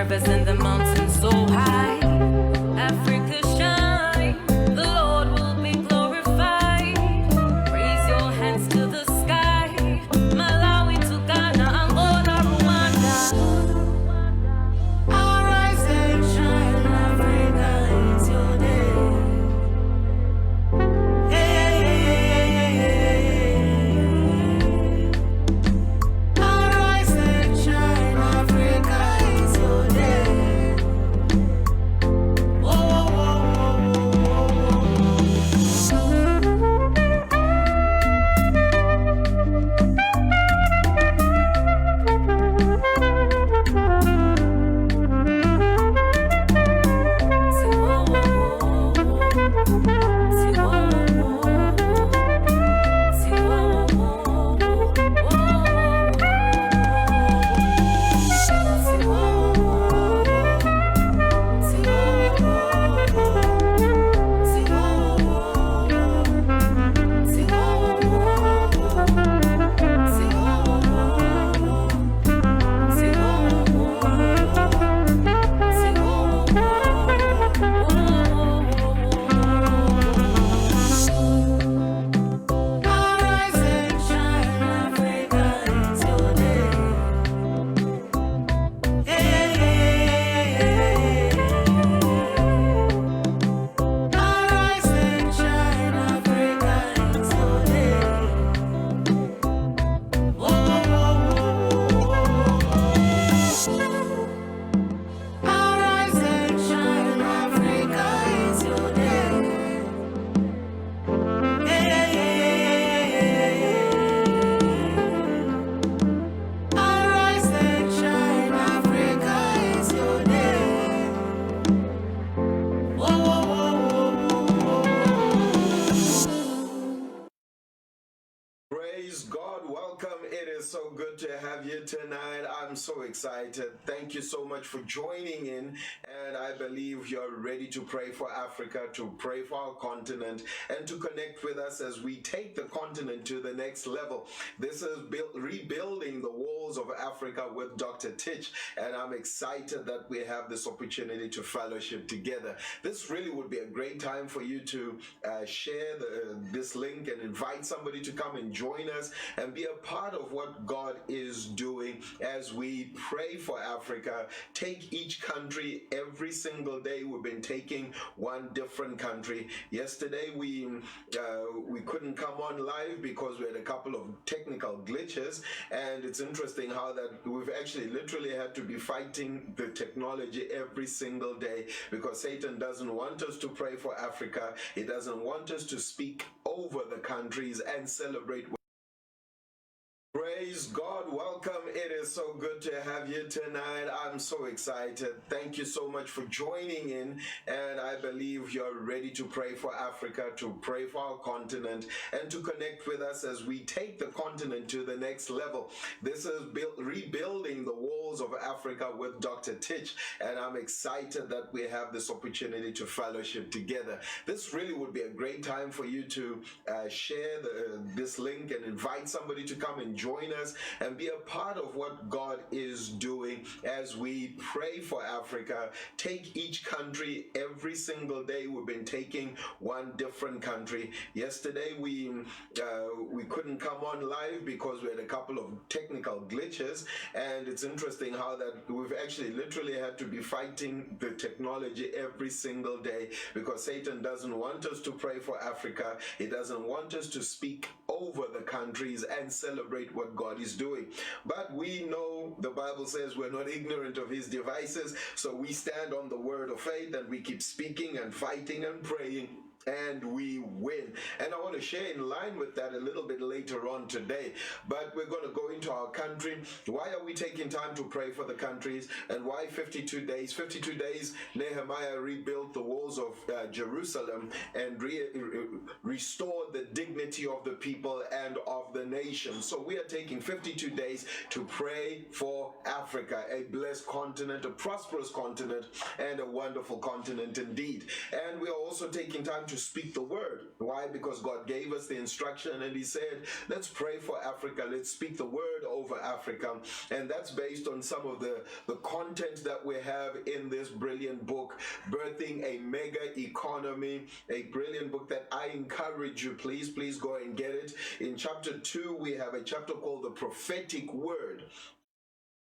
rivers and the mountains so high. Africa shine, the Lord will be glorified. Raise your hands to the sky. Malawi to Ghana, Angola, Rwanda. Arise and shine, Africa is your day. Hey, hey, hey, hey. Arise and shine, Africa is your day. Whoa, Praise God. Welcome. It is so good to have you tonight. I'm so excited. Thank you so much for joining in. And I believe you're ready to pray for Africa, to pray for our continent, and to connect with us as we take the continent to the next level. This is rebuilding the walls of Africa with Dr. Tich. And I'm excited that we have this opportunity to fellowship together. This really would be a great time for you to share this link and invite somebody to come and join us and be a part of what God is doing as we pray for Africa. Take each country every single day. We've been taking one different country. Yesterday we couldn't come on live because we had a couple of technical glitches, and it's interesting how that we've actually literally had to be fighting the technology every single day because Satan doesn't want us to pray for Africa. He doesn't want us to speak over the countries and celebrate. Praise God. Welcome. It is so good to have you tonight. I'm so excited. Thank you so much for joining in. And I believe you're ready to pray for Africa, to pray for our continent, and to connect with us as we take the continent to the next level. This is rebuilding the walls of Africa with Dr. Tich. And I'm excited that we have this opportunity to fellowship together. This really would be a great time for you to share this link and invite somebody to come and join us and be a part of what God is doing as we pray for Africa. Take each country every single day. We've been taking one different country. Yesterday we couldn't come on live because we had a couple of technical glitches, and it's interesting how that we've actually literally had to be fighting the technology every single day because Satan doesn't want us to pray for Africa. He doesn't want us to speak over the countries and celebrate what God is doing. But we know the Bible says we're not ignorant of his devices, so we stand on the word of faith and we keep speaking and fighting and praying, and we win. And I want to share in line with that a little bit later on today. But we're going to go into our country. Why are we taking time to pray for the countries? And why 52 days? 52 days, Nehemiah rebuilt the walls of Jerusalem and restored the dignity of the people and of the nation. So we are taking 52 days to pray for Africa, a blessed continent, a prosperous continent, and a wonderful continent indeed. And we are also taking time to to speak the word. Why? Because God gave us the instruction and he said, let's pray for Africa. Let's speak the word over Africa. And that's based on some of the content that we have in this brilliant book, Birthing a Mega Economy, a brilliant book that I encourage you, please go and get it. In chapter 2, we have a chapter called The Prophetic Word.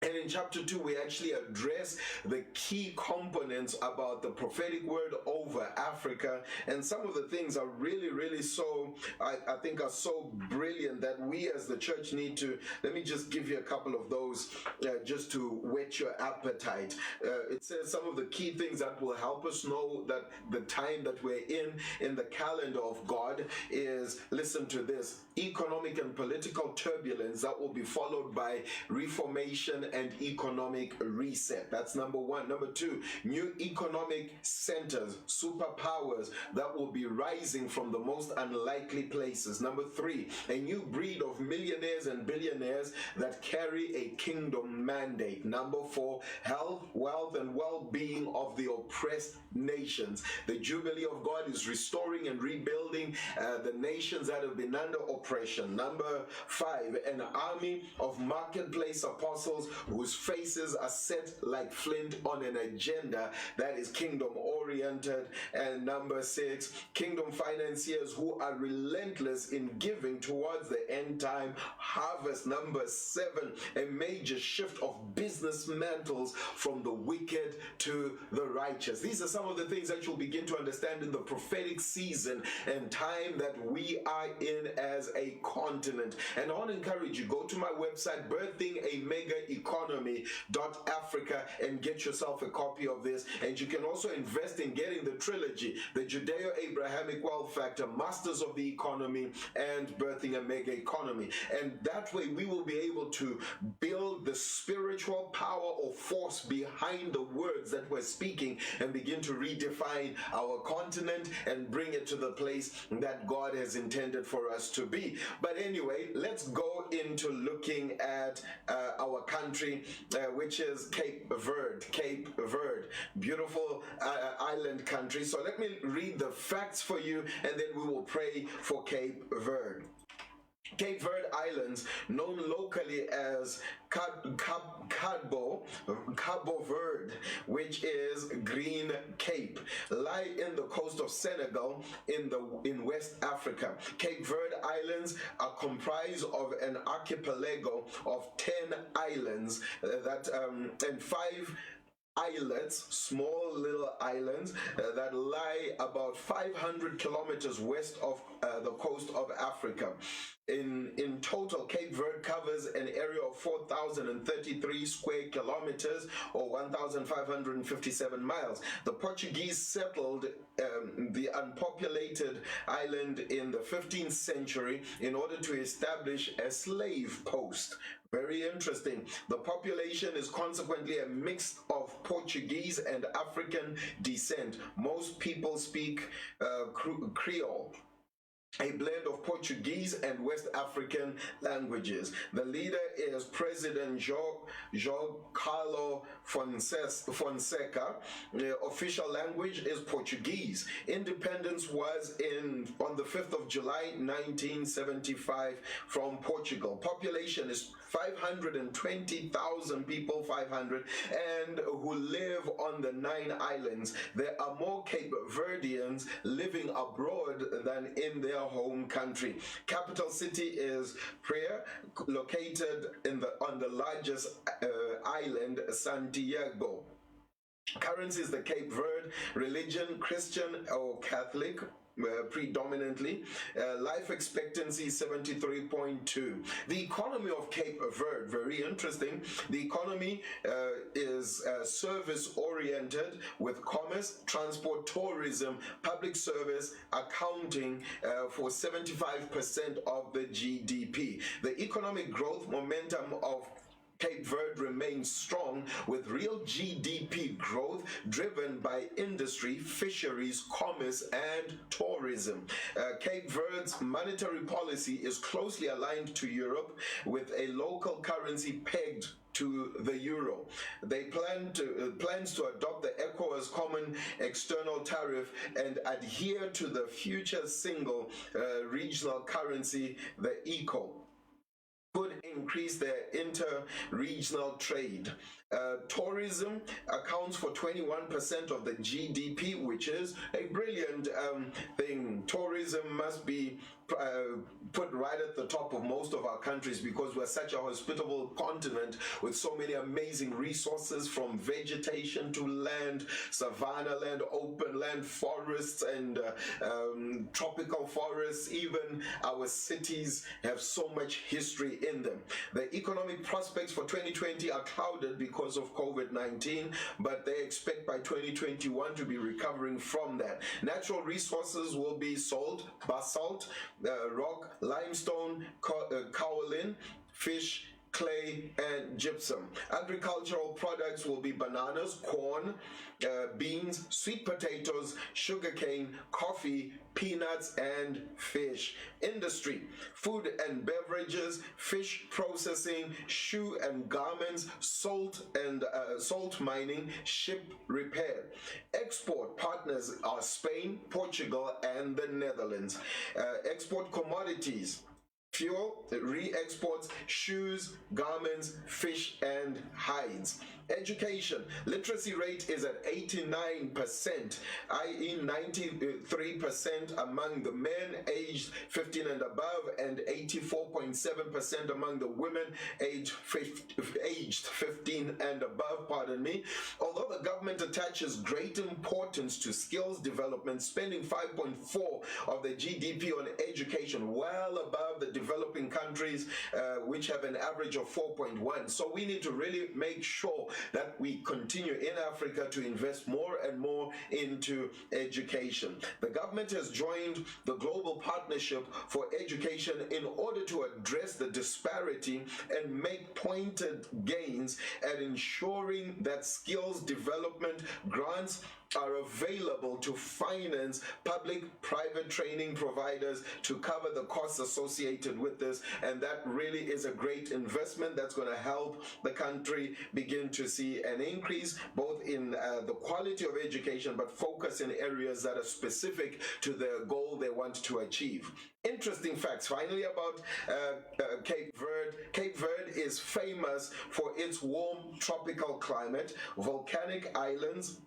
And in chapter 2, we actually address the key components about the prophetic word over Africa. And some of the things are really so, I think are so brilliant that we as the church need to, let me just give you a couple of those just to whet your appetite. It says some of the key things that will help us know that the time that we're in the calendar of God is, listen to this, economic and political turbulence that will be followed by reformation and economic reset. That's number one. Number two, new economic centers, superpowers that will be rising from the most unlikely places. Number three, a new breed of millionaires and billionaires that carry a kingdom mandate. Number four, health, wealth, and well-being of the oppressed nations. The Jubilee of God is restoring and rebuilding the nations that have been under oppression. Number five, an army of marketplace apostles whose faces are set like flint on an agenda that is kingdom oriented. And number six, kingdom financiers who are relentless in giving towards the end time harvest. Number seven, a major shift of business mantles from the wicked to the righteous. These are some of the things that you'll begin to understand in the prophetic season and time that we are in as a continent. And I want to encourage you, go to my website, birthingamegaeconomy.africa, and get yourself a copy of this. And you can also invest in getting the trilogy, the Judeo-Abrahamic Wealth Factor, Masters of the Economy, and Birthing a Mega Economy. And that way we will be able to build the spiritual power or force behind the words that we're speaking and begin to redefine our continent and bring it to the place that God has intended for us to be. But anyway, let's go into looking at our country, which is Cape Verde. Cape Verde, beautiful island country. So let me read the facts for you, and then we will pray for Cape Verde. Cape Verde Islands, known locally as Cabo Verde, which is Green Cape, lie in the coast of Senegal in West Africa. Cape Verde Islands are comprised of an archipelago of 10 islands and 5 islets, small little islands that lie about 500 kilometers west of the coast of Africa. In total, Cape Verde covers an area of 4,033 square kilometers or 1,557 miles. The Portuguese settled the unpopulated island in the 15th century in order to establish a slave post. Very interesting. The population is consequently a mix of Portuguese and African descent. Most people speak Creole, a blend of Portuguese and West African languages. The leader is President João Carlo Fonseca. The official language is Portuguese. Independence was on the 5th of July 1975 from Portugal. Population is 520,000 people, 500, and who live on the 9 islands. There are more Cape Verdeans living abroad than in their home country. Capital city is Praia, located on the largest island, Santiago. Currency is the Cape Verde. Religion, Christian or Catholic, predominantly. Life expectancy 73.2. The economy of Cape Verde, very interesting. The economy is service oriented, with commerce, transport, tourism, public service accounting for 75% of the GDP. The economic growth momentum of Cape Verde remains strong with real GDP growth driven by industry, fisheries, commerce, and tourism. Cape Verde's monetary policy is closely aligned to Europe with a local currency pegged to the euro. They plans to adopt the ECOWAS common external tariff and adhere to the future single regional currency, the ECO. Could increase their inter-regional trade. Tourism accounts for 21% of the GDP, which is a brilliant thing. Tourism must be put right at the top of most of our countries because we're such a hospitable continent with so many amazing resources, from vegetation to land, savanna land, open land, forests, and tropical forests. Even our cities have so much history in them. The economic prospects for 2020 are clouded because of COVID-19, but they expect by 2021 to be recovering from that. Natural resources will be sold: basalt, rock, limestone, kaolin, fish, clay, and gypsum. Agricultural products will be bananas, corn, beans, sweet potatoes, sugarcane, coffee, peanuts, and fish. Industry: food and beverages, fish processing, shoe and garments, salt and salt mining, ship repair. Export partners are Spain, Portugal, and the Netherlands. Export commodities: fuel, re-exports, shoes, garments, fish, and hides. Education: literacy rate is at 89%, i.e. 93% among the men aged 15 and above, and 84.7% among the women aged 15 and above, Although the government attaches great importance to skills development, spending 5.4% of the GDP on education, well above the developing countries, which have an average of 4.1%. So we need to really make sure that we continue in Africa to invest more and more into education. The government has joined the Global Partnership for Education in order to address the disparity and make pointed gains at ensuring that skills development grants are available to finance public-private training providers to cover the costs associated with this, and that really is a great investment that's going to help the country begin to see an increase both in the quality of education, but focus in areas that are specific to the goal they want to achieve. Interesting facts finally about Cape Verde. Cape Verde is famous for its warm tropical climate, volcanic islands,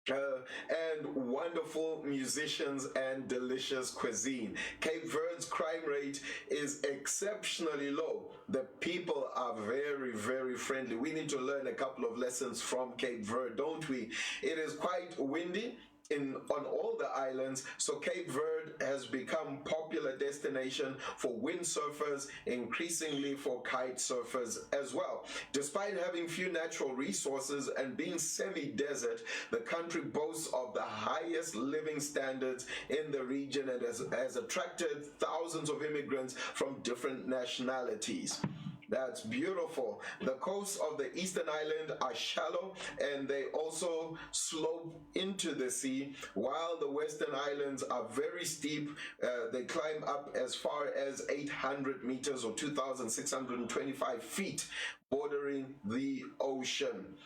and wonderful musicians and delicious cuisine. Cape Verde's crime rate is exceptionally low. The people are very, very friendly. We need to learn a couple of lessons from Cape Verde, don't we? It is quite windy on all the islands, so Cape Verde has become popular destination for windsurfers, increasingly for kite surfers as well. Despite having few natural resources and being semi-desert, the country boasts of the highest living standards in the region and has attracted thousands of immigrants from different nationalities. That's beautiful. The coasts of the eastern island are shallow and they also slope into the sea, while the western islands are very steep. They climb up as far as 800 meters or 2,625 feet, bordering the ocean.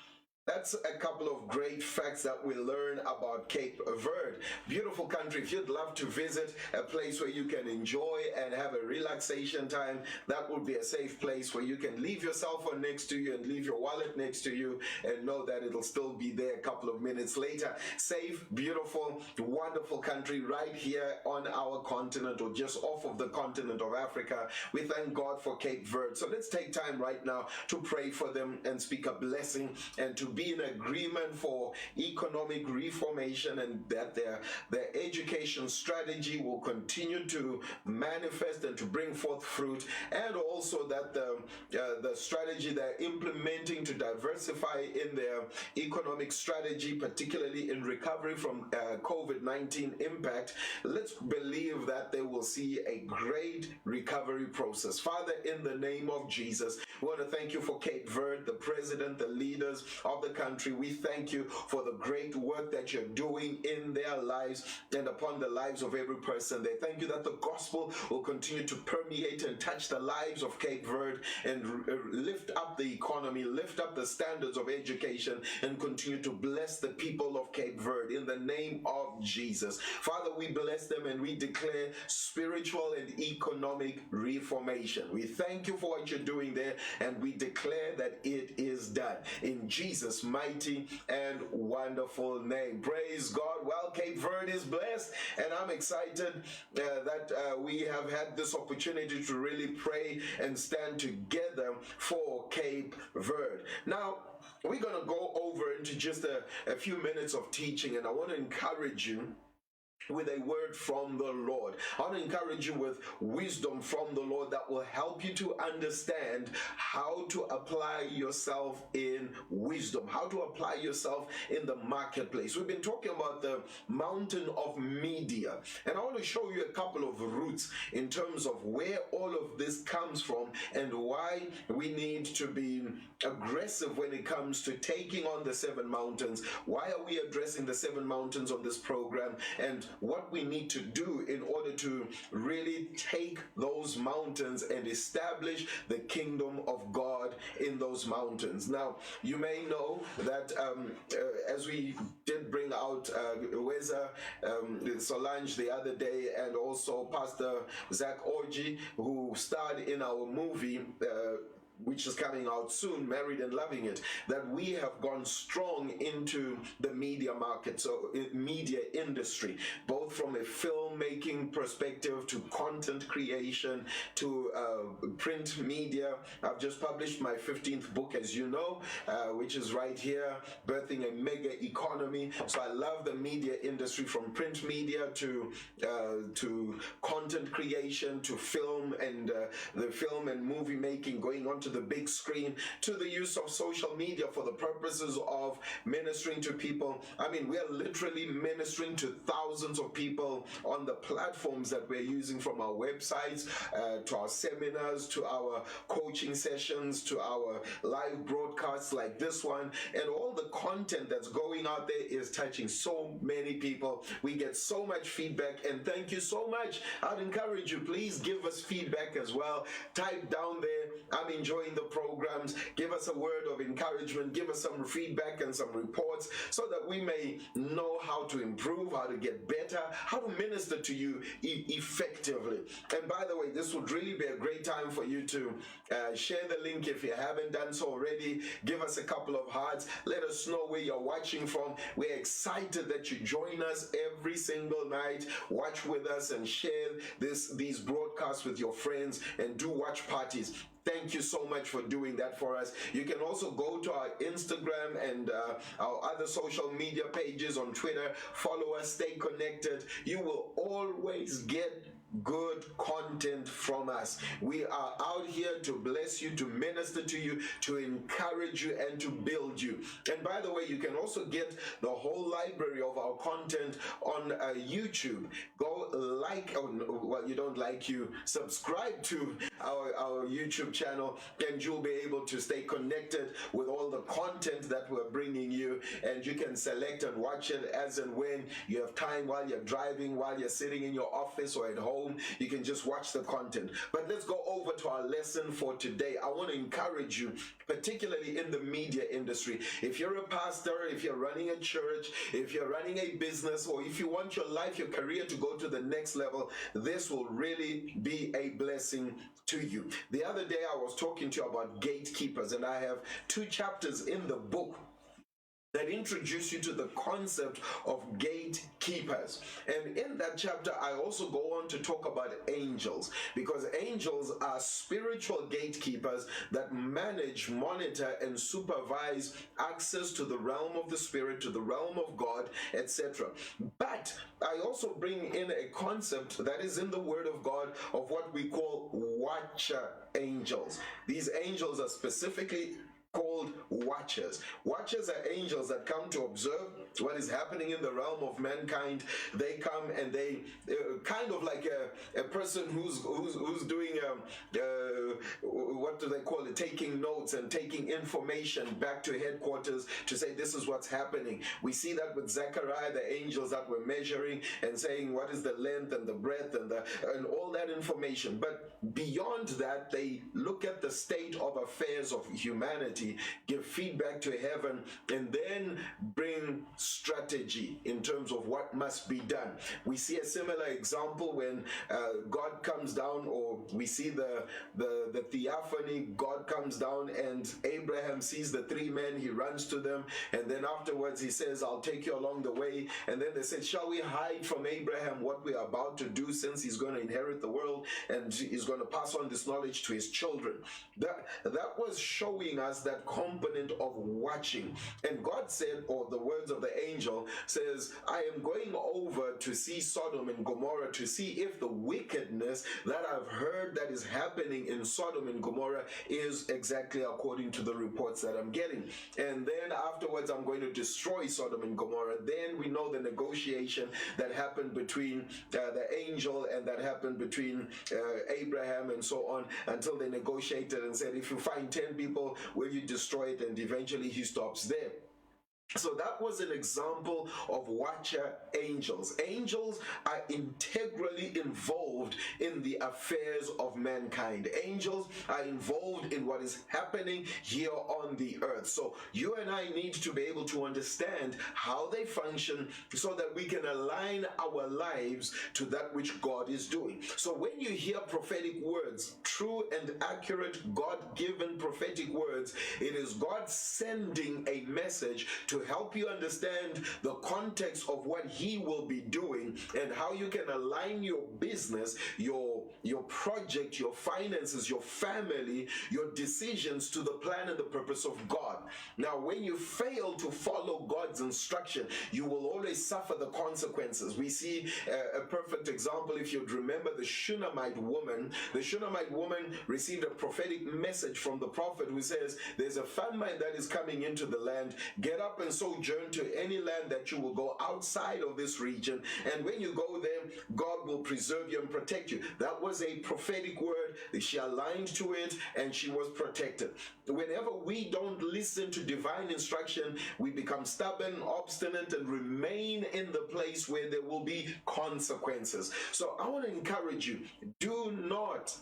That's a couple of great facts that we learn about Cape Verde. Beautiful country. If you'd love to visit a place where you can enjoy and have a relaxation time, that would be a safe place where you can leave your cell phone next to you and leave your wallet next to you and know that it'll still be there a couple of minutes later. Safe, beautiful, wonderful country right here on our continent, or just off of the continent of Africa. We thank God for Cape Verde. So let's take time right now to pray for them and speak a blessing and to be in agreement for economic reformation, and that their education strategy will continue to manifest and to bring forth fruit, and also that the strategy they're implementing to diversify in their economic strategy, particularly in recovery from COVID-19 impact, let's believe that they will see a great recovery process. Father, in the name of Jesus, we want to thank you for Cape Verde, the president, the leaders of the country. We thank you for the great work that you're doing in their lives and upon the lives of every person there. Thank you that the gospel will continue to permeate and touch the lives of Cape Verde and lift up the economy, lift up the standards of education, and continue to bless the people of Cape Verde in the name of Jesus. Father, we bless them and we declare spiritual and economic reformation. We thank you for what you're doing there, and we declare that it is done in Jesus' mighty and wonderful name. Praise God. Well, Cape Verde is blessed, and I'm excited that we have had this opportunity to really pray and stand together for Cape Verde. Now, we're going to go over into just a few minutes of teaching, and I want to encourage you with a word from the Lord. I want to encourage you with wisdom from the Lord that will help you to understand how to apply yourself in wisdom, how to apply yourself in the marketplace. We've been talking about the mountain of media, and I want to show you a couple of roots in terms of where all of this comes from and why we need to be aggressive when it comes to taking on the 7 mountains. Why are we addressing the 7 mountains on this program, and what we need to do in order to really take those mountains and establish the kingdom of God in those mountains. Now, you may know that as we did bring out Weza Solange the other day, and also Pastor Zach Orji, who starred in our movie, which is coming out soon, Married and Loving It, that we have gone strong into the media market, so media industry, both from a filmmaking perspective to content creation to print media. I've just published my 15th book, as you know, which is right here, Birthing a Mega Economy. So I love the media industry, from print media to content creation, to film and the film and movie making, going onto the big screen, to the use of social media for the purposes of ministering to people. I mean, we are literally ministering to thousands of people on the platforms that we're using, from our websites to our seminars, to our coaching sessions, to our live broadcasts like this one, and all the content that's going out there is touching so many people. We get so much feedback, and thank you so much. I'd encourage you, please give us feedback as well. Type down there, I'm enjoying the programs. Give us a word of encouragement, give us some feedback and some reports, so that we may know how to improve, how to get better, how to minister to you effectively. And by the way, this would really be a great time for you to share the link if you haven't done so already. Give us a couple of hearts. Let us know where you're watching from. We're excited that you join us every single night. Watch with us and share these broadcasts with your friends, and do watch parties. Thank you so much for doing that for us. You can also go to our Instagram and our other social media pages on Twitter. Follow us, stay connected. You will always get good content from us. We are out here to bless you, to minister to you, to encourage you, and to build you. And by the way, you can also get the whole library of our content on YouTube. Go subscribe to our YouTube channel, and you'll be able to stay connected with all the content that we're bringing you, and you can select and watch it as and when you have time, while you're driving, while you're sitting in your office or at home. You can just watch the content. But let's go over to our lesson for today. I want to encourage you, particularly in the media industry. If you're a pastor, if you're running a church, if you're running a business, or if you want your life, your career to go to the next level, this will really be a blessing to you. The other day I was talking to you about gatekeepers, and I have 2 chapters in the book that introduce you to the concept of gatekeepers. And in that chapter, I also go on to talk about angels, because angels are spiritual gatekeepers that manage, monitor, and supervise access to the realm of the spirit, to the realm of God, etc. But I also bring in a concept that is in the Word of God of what we call watcher angels. These angels are specifically called watchers. Watchers are angels that come to observe what is happening in the realm of mankind. They come and they kind of like a person who's doing what do they call it? Taking notes and taking information back to headquarters to say this is what's happening. We see that with Zechariah, the angels that were measuring and saying what is the length and the breadth and all that information. But beyond that, they look at the state of affairs of humanity, give feedback to heaven, and then bring strategy in terms of what must be done. We see a similar example when God comes down, or we see the theophany. God comes down and Abraham sees the three men, he runs to them, and then afterwards he says, I'll take you along the way. And then they said, shall we hide from Abraham what we are about to do, since he's going to inherit the world and he's going to pass on this knowledge to his children? That was showing us that component of watching. And God said, or the words of the angel says, I am going over to see Sodom and Gomorrah to see if the wickedness that I've heard that is happening in Sodom and Gomorrah is exactly according to the reports that I'm getting. And then afterwards I'm going to destroy Sodom and Gomorrah. Then we know the negotiation that happened between the angel and that happened between Abraham and so on, until they negotiated and said, if you find 10 people, will you destroy it? And eventually he stops there. So that was an example of watcher angels. Angels are integrally involved in the affairs of mankind. Angels are involved in what is happening here on the earth. So you and I need to be able to understand how they function so that we can align our lives to that which God is doing. So when you hear prophetic words, true and accurate God-given prophetic words, it is God sending a message to help you understand the context of what he will be doing and how you can align your business, your project, your finances, your family, your decisions to the plan and the purpose of God. Now, when you fail to follow God's instruction, you will always suffer the consequences. We see a perfect example, if you'd remember, the Shunammite woman. The Shunammite woman received a prophetic message from the prophet who says, there's a famine that is coming into the land. Get up and sojourn to any land that you will go outside of this region. And when you go there, God will preserve you and protect you. That was a prophetic word. She aligned to it and she was protected. Whenever we don't listen to divine instruction, we become stubborn, obstinate, and remain in the place where there will be consequences. So I want to encourage you, do not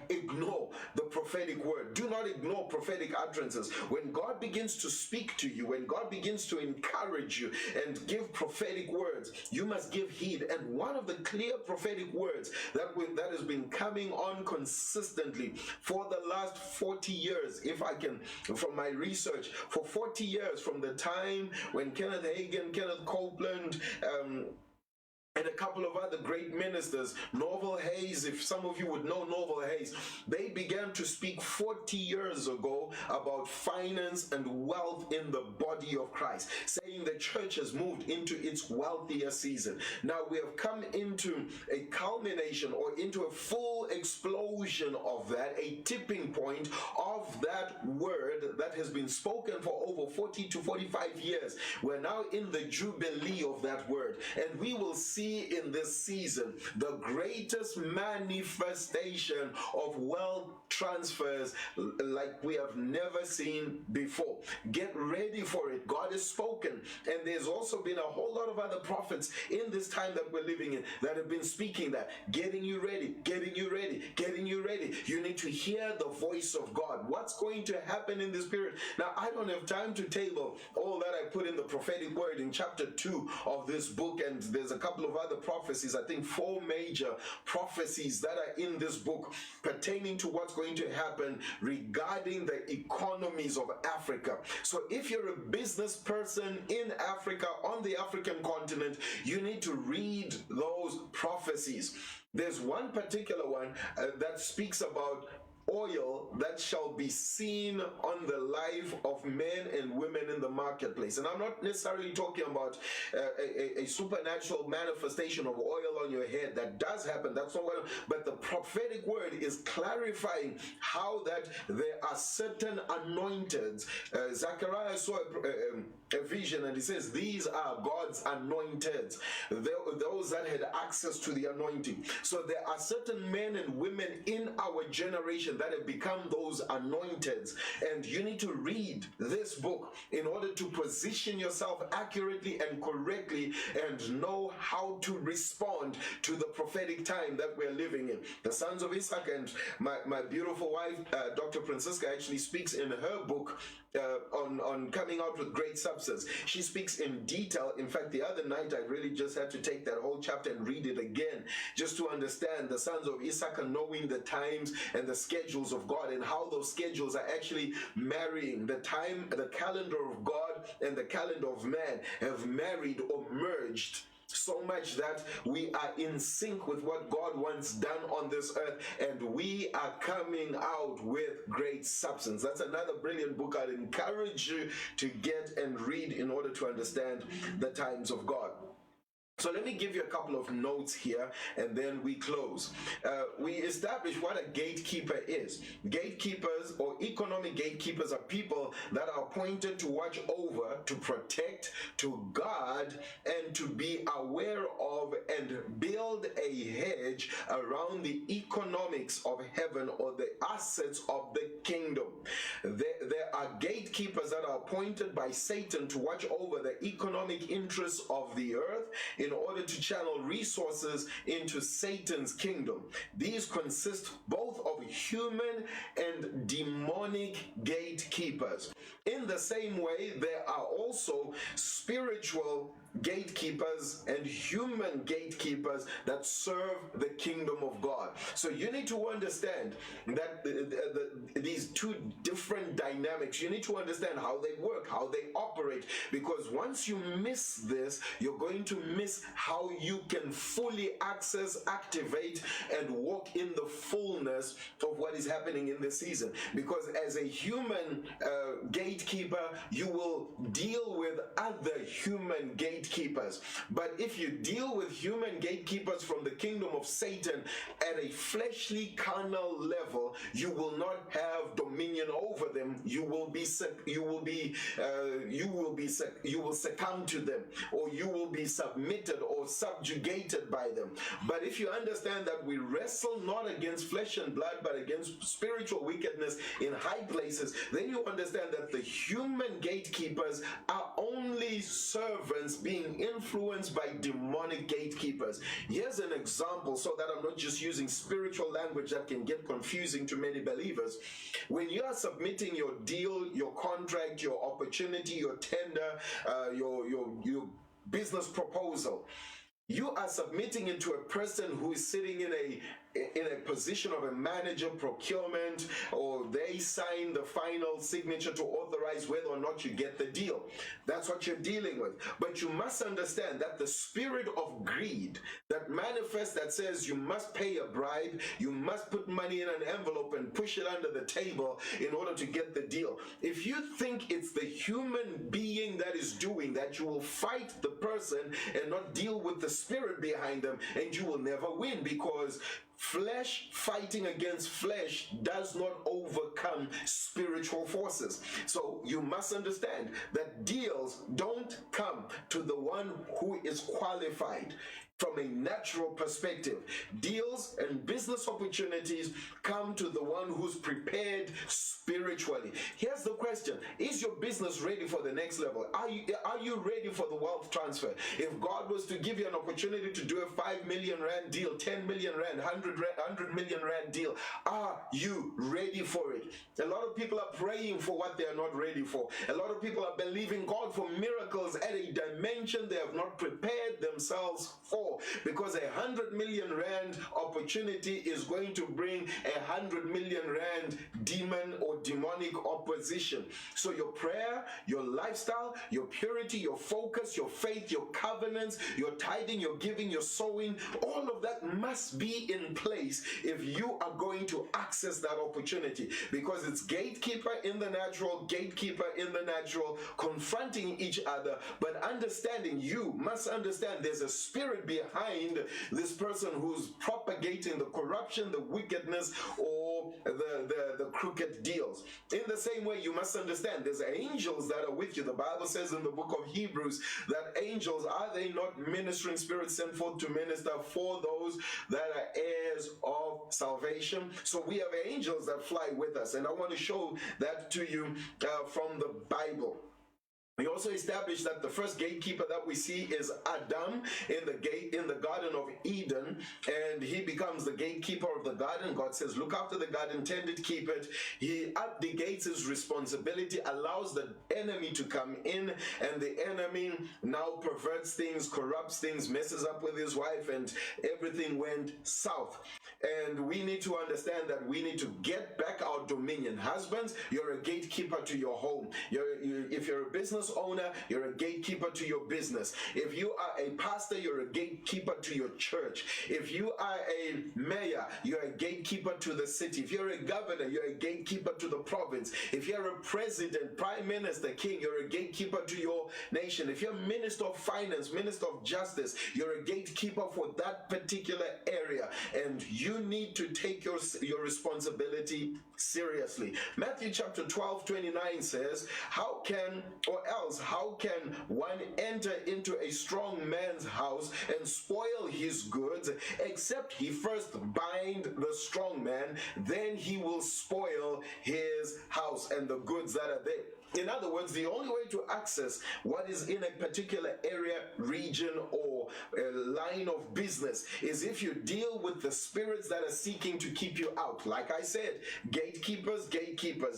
ignore the prophetic word. Do not ignore prophetic utterances. When God begins to speak to you, when God begins to encourage you and give prophetic words, you must give heed. And one of the clear prophetic words that has been coming on consistently for the last 40 years, if I can, from my research, for 40 years, from the time when Kenneth Hagin, Kenneth Copeland, and a couple of other great ministers, Norval Hayes, if some of you would know Norval Hayes, they began to speak 40 years ago about finance and wealth in the body of Christ, saying the church has moved into its wealthier season. Now we have come into a culmination or into a full explosion of that, a tipping point of that word that has been spoken for over 40 to 45 years. We're now in the jubilee of that word, and we will see in this season the greatest manifestation of wealth transfers like we have never seen before. Get ready for it. God has spoken, and there's also been a whole lot of other prophets in this time that we're living in that have been speaking that, getting you ready, getting you ready, getting you ready. You need to hear the voice of God. What's going to happen in this period? Now, I don't have time to table all that I put in the prophetic word in chapter 2 of this book, and there's a couple of of other prophecies, I think 4 major prophecies that are in this book pertaining to what's going to happen regarding the economies of Africa. So if you're a business person in Africa, on the African continent, you need to read those prophecies. There's one particular one that speaks about oil that shall be seen on the life of men and women in the marketplace. And I'm not necessarily talking about a supernatural manifestation of oil on your head. That does happen. That's not what, but the prophetic word is clarifying how that there are certain anointeds. Zechariah saw a vision, and he says, these are God's anointed, those that had access to the anointing. So there are certain men and women in our generation that have become those anointed, and you need to read this book in order to position yourself accurately and correctly and know how to respond to the prophetic time that we're living in. The sons of Issachar, and my beautiful wife, Dr. Francisca, actually speaks in her book on coming out with great substance. She speaks in detail. In fact, the other night I really just had to take that whole chapter and read it again, just to understand the sons of Issachar knowing the times and the schedules of God, and how those schedules are actually marrying the time, the calendar of God and the calendar of man have married or merged, so much that we are in sync with what God wants done on this earth, and we are coming out with great substance. That's another brilliant book I'd encourage you to get and read in order to understand the times of God. So let me give you a couple of notes here, and then we close. We establish what a gatekeeper is. Gatekeepers, or economic gatekeepers, are people that are appointed to watch over, to protect, to guard, and to be aware of and build a hedge around the economics of heaven, or the assets of the kingdom. There are gatekeepers that are appointed by Satan to watch over the economic interests of the earth in order to channel resources into Satan's kingdom. These consist both of human and demonic gatekeepers. In the same way, there are also spiritual gatekeepers and human gatekeepers that serve the kingdom of God. So you need to understand that these two different dynamics, you need to understand how they work, how they operate, because once you miss this, you're going to miss how you can fully access, activate, and walk in the fullness of what is happening in this season. Because as a human gatekeeper, you will deal with other human gatekeepers. But if you deal with human gatekeepers from the kingdom of Satan at a fleshly, carnal level, you will not have dominion over them. You will succumb to them, or you will be submitted or subjugated by them. But if you understand that we wrestle not against flesh and blood, but against spiritual wickedness in high places, then you understand that the human gatekeepers are only servants being influenced by demonic gatekeepers. Here's an example, so that I'm not just using spiritual language that can get confusing to many believers. When you are submitting your deal, your contract, your opportunity, your tender, your business proposal, you are submitting it to a person who is sitting in a position of a manager, procurement, or they sign the final signature to authorize whether or not you get the deal. That's what you're dealing with. But you must understand that the spirit of greed that manifests, that says you must pay a bribe, you must put money in an envelope and push it under the table in order to get the deal. If you think it's the human being that is doing that, you will fight the person and not deal with the spirit behind them, and you will never win, because flesh fighting against flesh does not overcome spiritual forces. So you must understand that deals don't come to the one who is qualified. From a natural perspective, deals and business opportunities come to the one one who's prepared spiritually. Here's the question: is your business ready for the next level? Are you ready for the wealth transfer? If God was to give you an opportunity to do a 5 million rand deal, 10 million rand, 100 million rand deal, are you ready for it? A lot of people are praying for what they are not ready for. A lot of people are believing God for miracles at a dimension they have not prepared themselves for, because 100 million rand opportunity is going to bring 100 million rand demon or demonic opposition. So your prayer, your lifestyle, your purity, your focus, your faith, your covenants, your tithing, your giving, your sowing, all of that must be in place if you are going to access that opportunity, because it's gatekeeper in the natural, gatekeeper in the natural, confronting each other, but understanding, you must understand there's a spirit behind this person who's propagating the corruption, the wickedness, or the crooked deals. In the same way, you must understand there's angels that are with you. The Bible says in the book of Hebrews that angels, are they not ministering spirits sent forth to minister for those that are heirs of salvation? So we have angels that fly with us, and I want to show that to you from the Bible. We also established that the first gatekeeper that we see is Adam in the Garden of Eden, and he becomes the gatekeeper of the garden. God says, look after the garden, tend it, keep it. He abdicates his responsibility, allows the enemy to come in, and the enemy now perverts things, corrupts things, messes up with his wife, and everything went south. And we need to understand that we need to get back our dominion. Husbands, you're a gatekeeper to your home. If you're a business owner, you're a gatekeeper to your business. If you are a pastor, you're a gatekeeper to your church. If you are a mayor, you're a gatekeeper to the city. If you're a governor, you're a gatekeeper to the province. If you're a president, prime minister, king, you're a gatekeeper to your nation. If you're minister of finance, minister of justice, you're a gatekeeper for that particular area. And you need to take your responsibility seriously. Matthew chapter 12:29 says, how can one enter into a strong man's house and spoil his goods, except he first bind the strong man, then he will spoil his house and the goods that are there. In other words, the only way to access what is in a particular area, region, or line of business is if you deal with the spirits that are seeking to keep you out. Like I said, gatekeepers,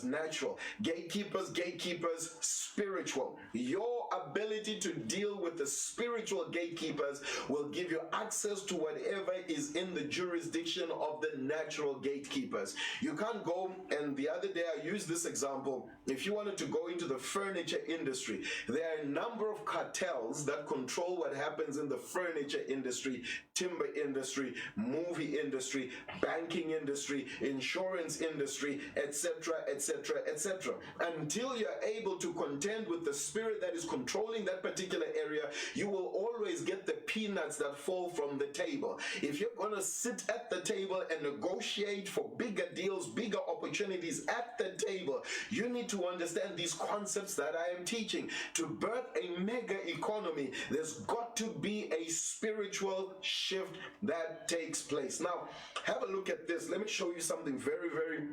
natural. Gatekeepers, spiritual. Your ability to deal with the spiritual gatekeepers will give you access to whatever is in the jurisdiction of the natural gatekeepers. You can't go, and the other day I used this example, if you wanted to go into the furniture industry, there are a number of cartels that control what happens in the furniture industry, timber industry, movie industry, banking industry, insurance industry, etc., etc., etc. Until you're able to contend with the spirit that is controlling that particular area, you will always get the peanuts that fall from the table. If you're going to sit at the table and negotiate for bigger deals, bigger opportunities at the table, you need to understand these concepts that I am teaching. To birth a mega economy, there's got to be a spiritual shift that takes place. Now, have a look at this. Let me show you something very, very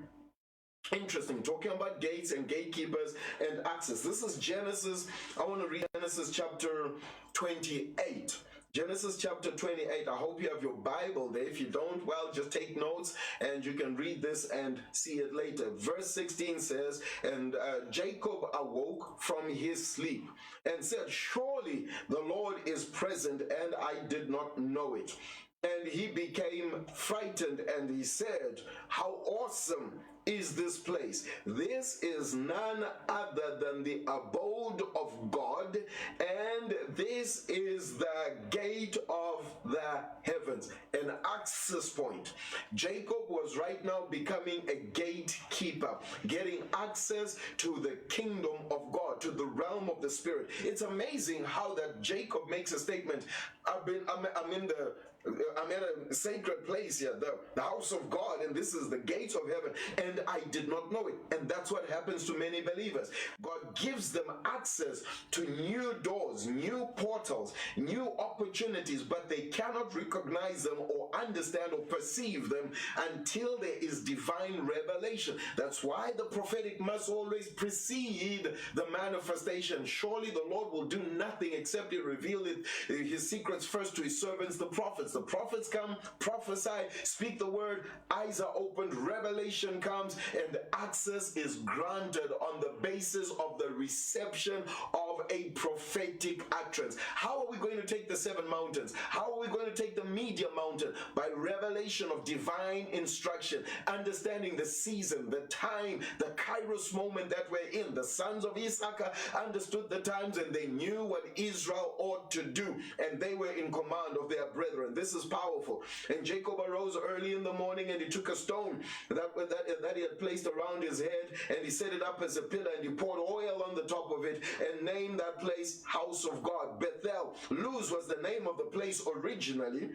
interesting, talking about gates and gatekeepers and access. This is Genesis. I want to read Genesis chapter 28. Genesis chapter 28. I hope you have your Bible there. If you don't, well, just take notes and you can read this and see it later. Verse 16 says, and Jacob awoke from his sleep and said, surely the Lord is present, and I did not know it. And he became frightened, and he said, how awesome is this place? This is none other than the abode of God, and this is the gate of the heavens, an access point. Jacob was right now becoming a gatekeeper, getting access to the kingdom of God, to the realm of the spirit. It's amazing how that Jacob makes a statement. I'm in the I'm at a sacred place here, the house of God, and this is the gates of heaven, and I did not know it. And that's what happens to many believers. God gives them access to new doors, new portals, new opportunities, but they cannot recognize them or understand or perceive them until there is divine revelation. That's why the prophetic must always precede the manifestation. Surely the Lord will do nothing except he reveal his secrets first to his servants, the prophets. The prophets come, prophesy, speak the word, eyes are opened, revelation comes, and access is granted on the basis of the reception of a prophetic utterance. How are we going to take the 7 mountains? How are we going to take the media mountain? By revelation of divine instruction, understanding the season, the time, the kairos moment that we're in. The sons of Issachar understood the times, and they knew what Israel ought to do, and they were in command of their brethren. This is powerful. And Jacob arose early in the morning, and he took a stone that he had placed around his head, and he set it up as a pillar, and he poured oil on the top of it, and named that place House of God. Bethel. Luz was the name of the place originally.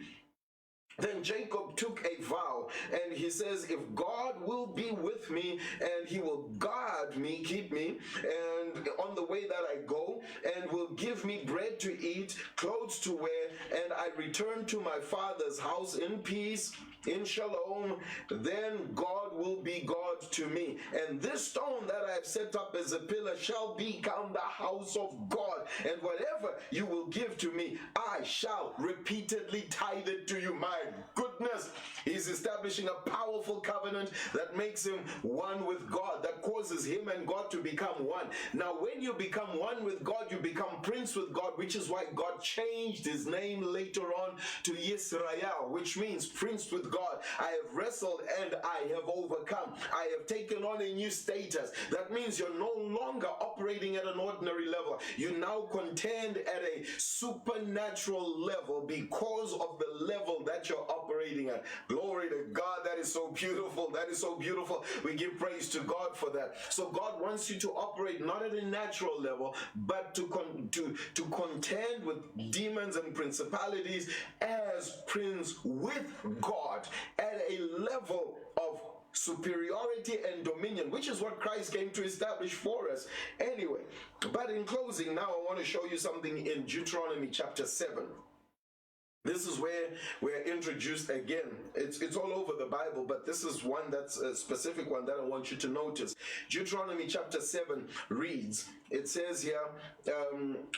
Then Jacob took a vow, and he says, if God will be with me, and he will guard me, keep me, and on the way that I go, and will give me bread to eat, clothes to wear, and I return to my father's house in peace, in shalom, then God will be God to me. And this stone that I have set up as a pillar shall become the house of God. And whatever you will give to me, I shall repeatedly tithe it to you. My goodness, he's establishing a powerful covenant that makes him one with God, that causes him and God to become one. Now, when you become one with God, you become prince with God, which is why God changed his name later on to Yisrael, which means prince with God. I have wrestled and I have overcome. I have taken on a new status. That means you're no longer operating at an ordinary level. You now contend at a supernatural level because of the level that you're operating at. Glory to God. That is so beautiful. That is so beautiful. We give praise to God for that. So God wants you to operate not at a natural level, but to contend with demons and principalities as prince with God at a level of superiority and dominion, which is what Christ came to establish for us anyway. But in closing, now I want to show you something in Deuteronomy chapter 7. This is where we're introduced again. It's all over the Bible, but this is one that's a specific one that I want you to notice. Deuteronomy chapter 7 reads, it says here,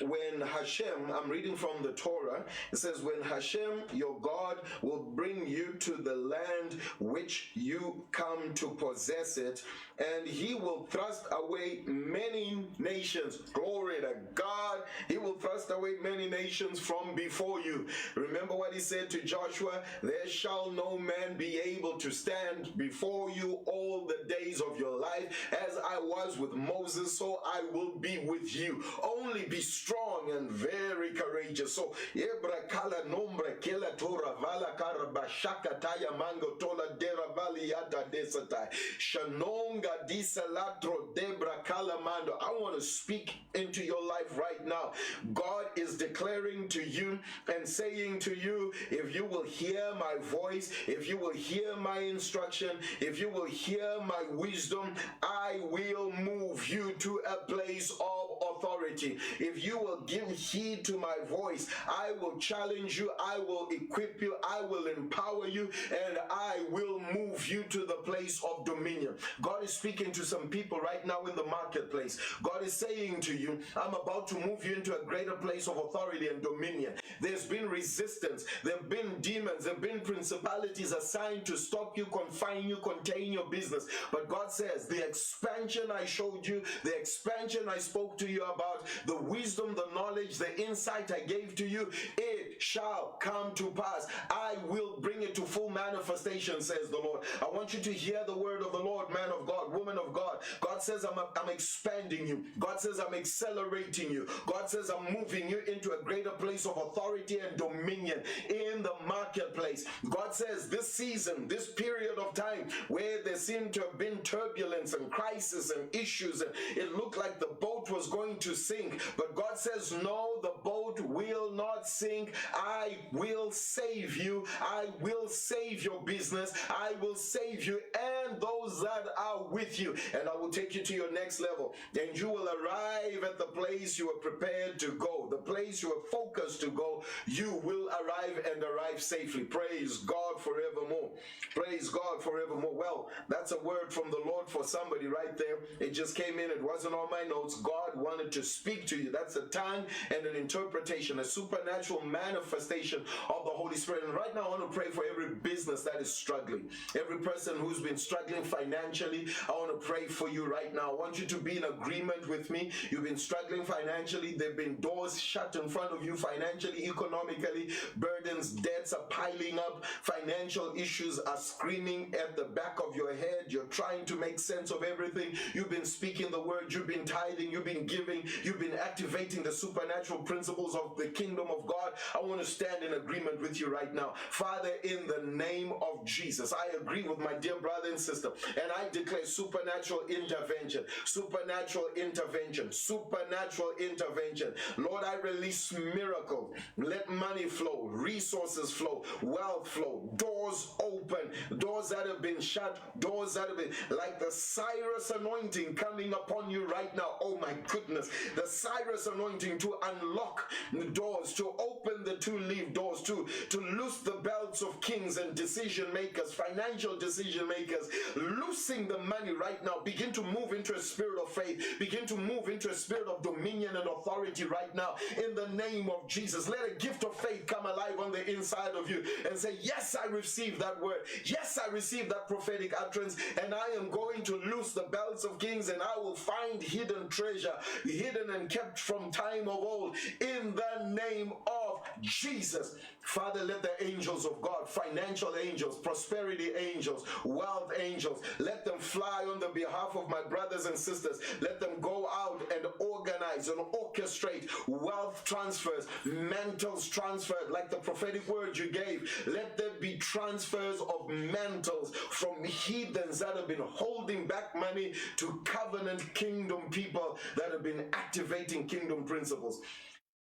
when Hashem, I'm reading from the Torah, it says, when Hashem, your God, will bring you to the land which you come to possess it, and he will thrust away many nations. Glory to God. He will thrust away many nations from before you. Remember what he said to Joshua? There shall no man be able to stand before you all the days of your life. As I was with Moses, so I will be with you. Only be strong and very courageous. So, Ebra kala nombre kela tora vala karabashaka taya mango tola dera vali yada desatai. Shanonga disalatro debra kalamando. I want to speak into your life right now. God is declaring to you and saying to you, if you will hear my voice, if you will hear my instruction, if you will hear my wisdom, I will move you to a place of authority. If you will give heed to my voice, I will challenge you, I will equip you, I will empower you, and I will move you to the place of dominion. God is speaking to some people right now in the marketplace. God is saying to you, I'm about to move you into a greater place of authority and dominion. There's been resistance, there have been demons, there have been principalities assigned to stop you, confine you, contain your business. But God says, the expansion I showed you, the expansion I spoke to you about, the wisdom, the knowledge, the insight I gave to you, it shall come to pass. I will bring it to full manifestation, says the Lord. I want you to hear the word of the Lord, man of God, woman of God. God says, I'm expanding you. God says, I'm accelerating you. God says, I'm moving you into a greater place of authority and dominion in the marketplace. God says, this season, this period of time where there seemed to have been turbulence and crisis and issues, and it looked like the boat was going to sink, but God says, no, the boat boat will not sink. I will save you. I will save your business. I will save you and those that are with you. And I will take you to your next level. And you will arrive at the place you are prepared to go, the place you are focused to go. You will arrive and arrive safely. Praise God forevermore. Praise God forevermore. Well, that's a word from the Lord for somebody right there. It just came in. It wasn't on my notes. God wanted to speak to you. That's a tongue and an interpretation, a supernatural manifestation of the Holy Spirit. And right now, I want to pray for every business that is struggling, every person who's been struggling financially. I want to pray for you right now. I want you to be in agreement with me. You've been struggling financially. There have been doors shut in front of you financially, economically. Burdens, debts are piling up. Financial issues are screaming at the back of your head. You're trying to make sense of everything. You've been speaking the word. You've been tithing. You've been giving. You've been activating the supernatural principles of the kingdom of God. I want to stand in agreement with you right now. Father, in the name of Jesus, I agree with my dear brother and sister, and I declare supernatural intervention, supernatural intervention, supernatural intervention. Lord, I release miracles. Let money flow, resources flow, wealth flow, doors open, doors that have been shut, doors that have been, like the Cyrus anointing coming upon you right now. Oh my goodness, the Cyrus anointing to unlock the doors, to open the two-leaf doors, to loose the belts of kings and decision makers, financial decision makers, loosing the money right now. Begin to move into a spirit of faith. Begin to move into a spirit of dominion and authority right now in the name of Jesus. Let a gift of faith come alive on the inside of you and say, yes, I receive that word. Yes, I receive that prophetic utterance, and I am going to loose the belts of kings, and I will find hidden treasure, hidden and kept from time of old, in the name of Jesus. Father, let the angels of God, financial angels, prosperity angels, wealth angels, let them fly on the behalf of my brothers and sisters. Let them go out and organize and orchestrate wealth transfers, mantles transferred, like the prophetic word you gave. Let there be transfers of mantles from heathens that have been holding back money to covenant kingdom people that have been activating kingdom principles.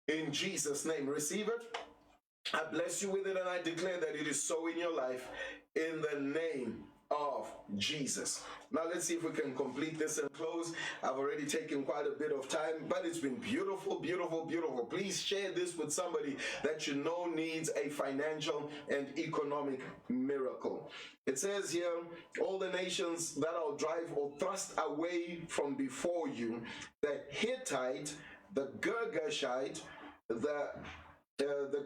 In Jesus' name, receive it. I bless you with it, and I declare that it is so in your life, in the name of Jesus. Now let's see if we can complete this and close. I've already taken quite a bit of time, but it's been beautiful, beautiful, beautiful. Please share this with somebody that you know needs a financial and economic miracle. It says here, all the nations that I'll drive or thrust away from before you, the Hittite, the Girgashite, the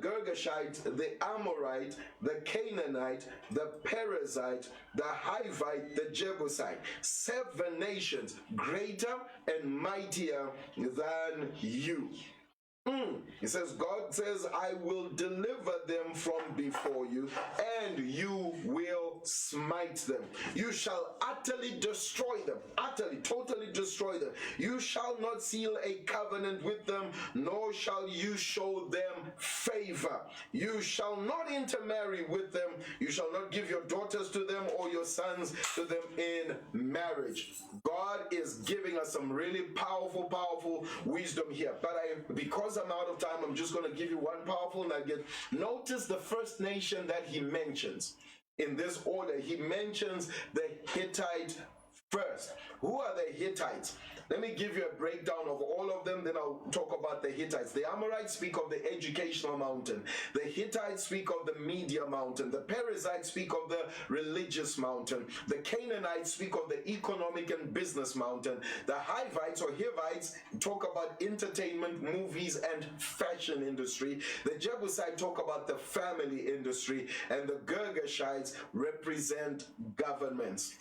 Girgashite, the Amorite, the Canaanite, the Perizzite, the Hivite, the Jebusite. 7 nations greater and mightier than you. It says, God says, I will deliver them from before you, and you will smite them. You shall utterly destroy them, utterly, totally destroy them. You shall not seal a covenant with them, nor shall you show them favor. You shall not intermarry with them. You shall not give your daughters to them or your sons to them in marriage. God is giving us some really powerful, powerful wisdom here. But because I'm out of time, I'm just going to give you one powerful nugget. Notice the first nation that he mentions. In this order, he mentions the Hittite first. Who are the Hittites? Let me give you a breakdown of all of them, then I'll talk about the Hittites. The Amorites speak of the educational mountain. The Hittites speak of the media mountain. The Perizzites speak of the religious mountain. The Canaanites speak of the economic and business mountain. The Hivites or Hivites talk about entertainment, movies, and fashion industry. The Jebusite talk about the family industry. And the Girgashites represent governments.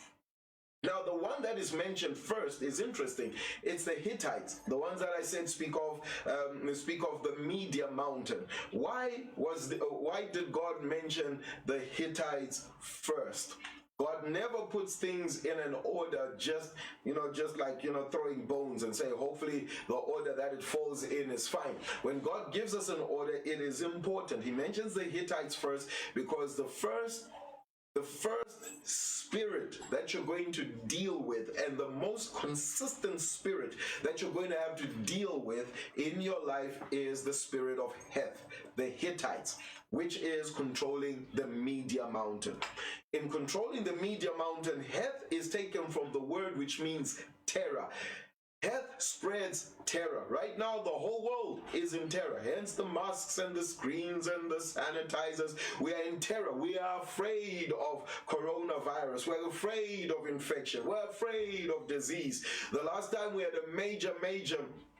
Now, the one that is mentioned first is interesting. It's the Hittites, the ones that I said speak of the media mountain. Why did God mention the Hittites first? God never puts things in an order just like throwing bones and say, hopefully the order that it falls in is fine. When God gives us an order, it is important. He mentions the Hittites first because the The first spirit that you're going to deal with, and the most consistent spirit that you're going to have to deal with in your life, is the spirit of Heth, the Hittites, which is controlling the Media Mountain. In controlling the Media Mountain, Heth is taken from the word which means terror. Heth spreads terror. Right now, the whole world is in terror. Hence the masks and the screens and the sanitizers. We are in terror. We are afraid of coronavirus. We're afraid of infection. We're afraid of disease. The last time we had a major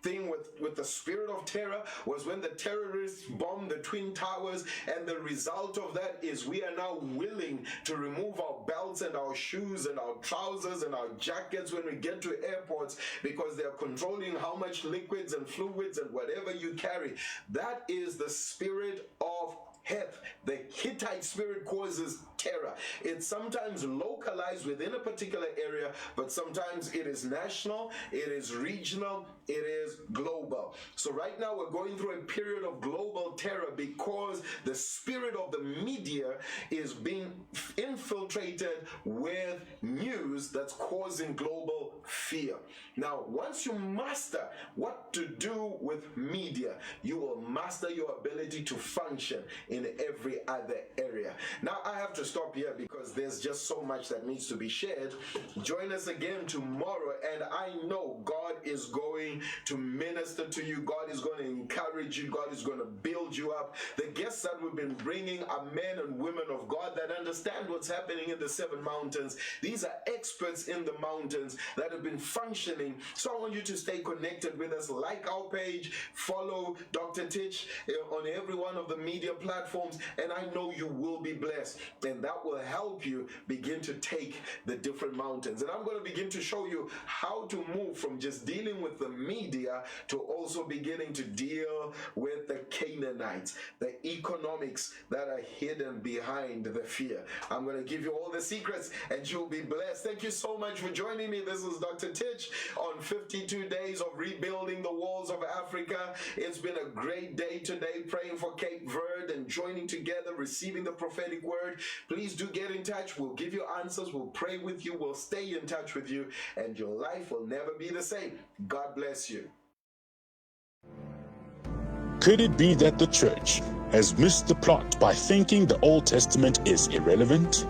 thing with the spirit of terror was when the terrorists bombed the Twin Towers, and the result of that is we are now willing to remove our belts and our shoes and our trousers and our jackets when we get to airports, because they're controlling how much liquids and fluids and whatever you carry. That is the spirit of Heth. The Hittite spirit causes terror. It's sometimes localized within a particular area, but sometimes it is national, it is regional, it is global. So right now we're going through a period of global terror because the spirit of the media is being infiltrated with news that's causing global fear. Now, once you master what to do with media, you will master your ability to function in every other area. Now, I have to stop here because there's just so much that needs to be shared. Join us again tomorrow, and I know God is going to minister to you. God is going to encourage you. God is going to build you up. The guests that we've been bringing are men and women of God that understand what's happening in the 7 mountains. These are experts in the mountains that have been functioning. So I want you to stay connected with us. Like our page, follow Dr. Tich on every one of the media platforms, and I know you will be blessed, and that will help you begin to take the different mountains. And I'm going to begin to show you how to move from just dealing with the media to also beginning to deal with the Canaanites, the economics that are hidden behind the fear. I'm going to give you all the secrets, and you'll be blessed. Thank you so much for joining me. This is Dr. Tich on 52 days of rebuilding the walls of Africa. It's been a great day today, praying for Cape Verde and joining together, receiving the prophetic word. Please do get in touch. We'll give you answers. We'll pray with you. We'll stay in touch with you, and your life will never be the same. God bless you. Could it be that the church has missed the plot by thinking the Old Testament is irrelevant?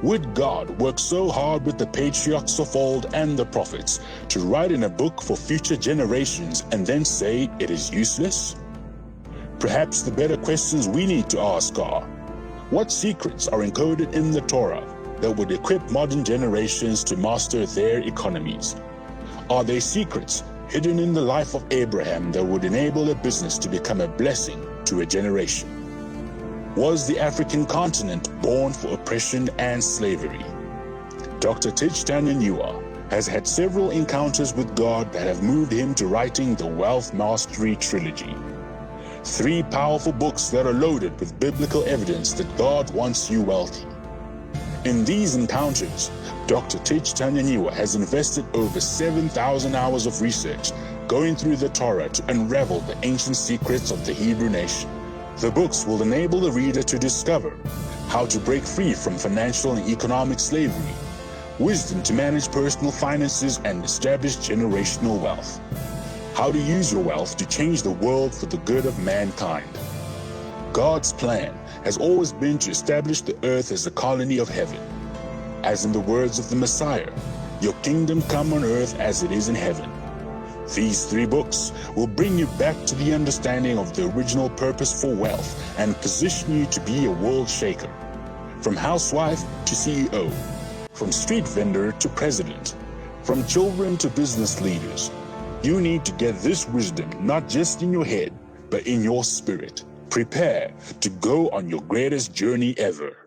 Would God work so hard with the patriarchs of old and the prophets to write in a book for future generations and then say it is useless? Perhaps the better questions we need to ask are, what secrets are encoded in the Torah that would equip modern generations to master their economies? Are there secrets hidden in the life of Abraham that would enable a business to become a blessing to a generation? Was the African continent born for oppression and slavery? Dr. Tich has had several encounters with God that have moved him to writing the Wealth Mastery Trilogy. 3 powerful books that are loaded with biblical evidence that God wants you wealthy. In these encounters, Dr. Tich has invested over 7,000 hours of research going through the Torah to unravel the ancient secrets of the Hebrew nation. The books will enable the reader to discover how to break free from financial and economic slavery, wisdom to manage personal finances and establish generational wealth, how to use your wealth to change the world for the good of mankind. God's plan has always been to establish the earth as a colony of heaven. As in the words of the Messiah, your kingdom come on earth as it is in heaven. These 3 books will bring you back to the understanding of the original purpose for wealth and position you to be a world shaker. From housewife to CEO, from street vendor to president, from children to business leaders, you need to get this wisdom not just in your head, but in your spirit. Prepare to go on your greatest journey ever.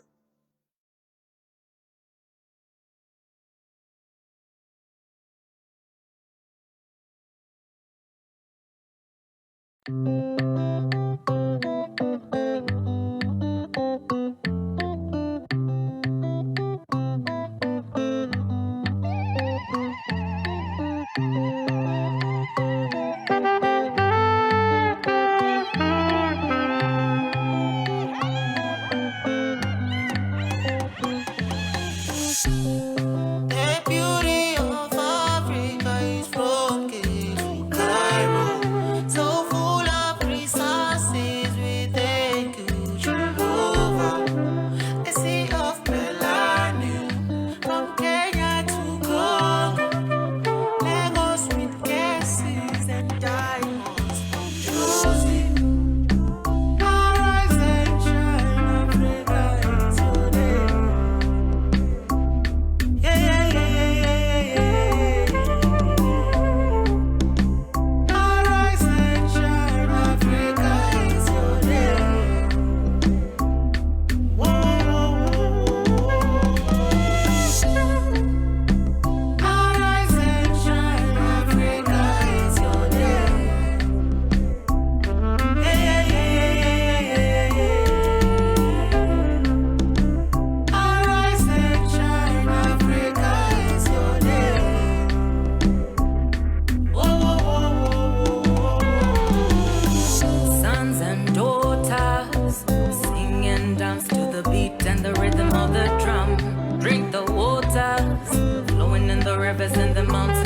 the rivers and the mountains.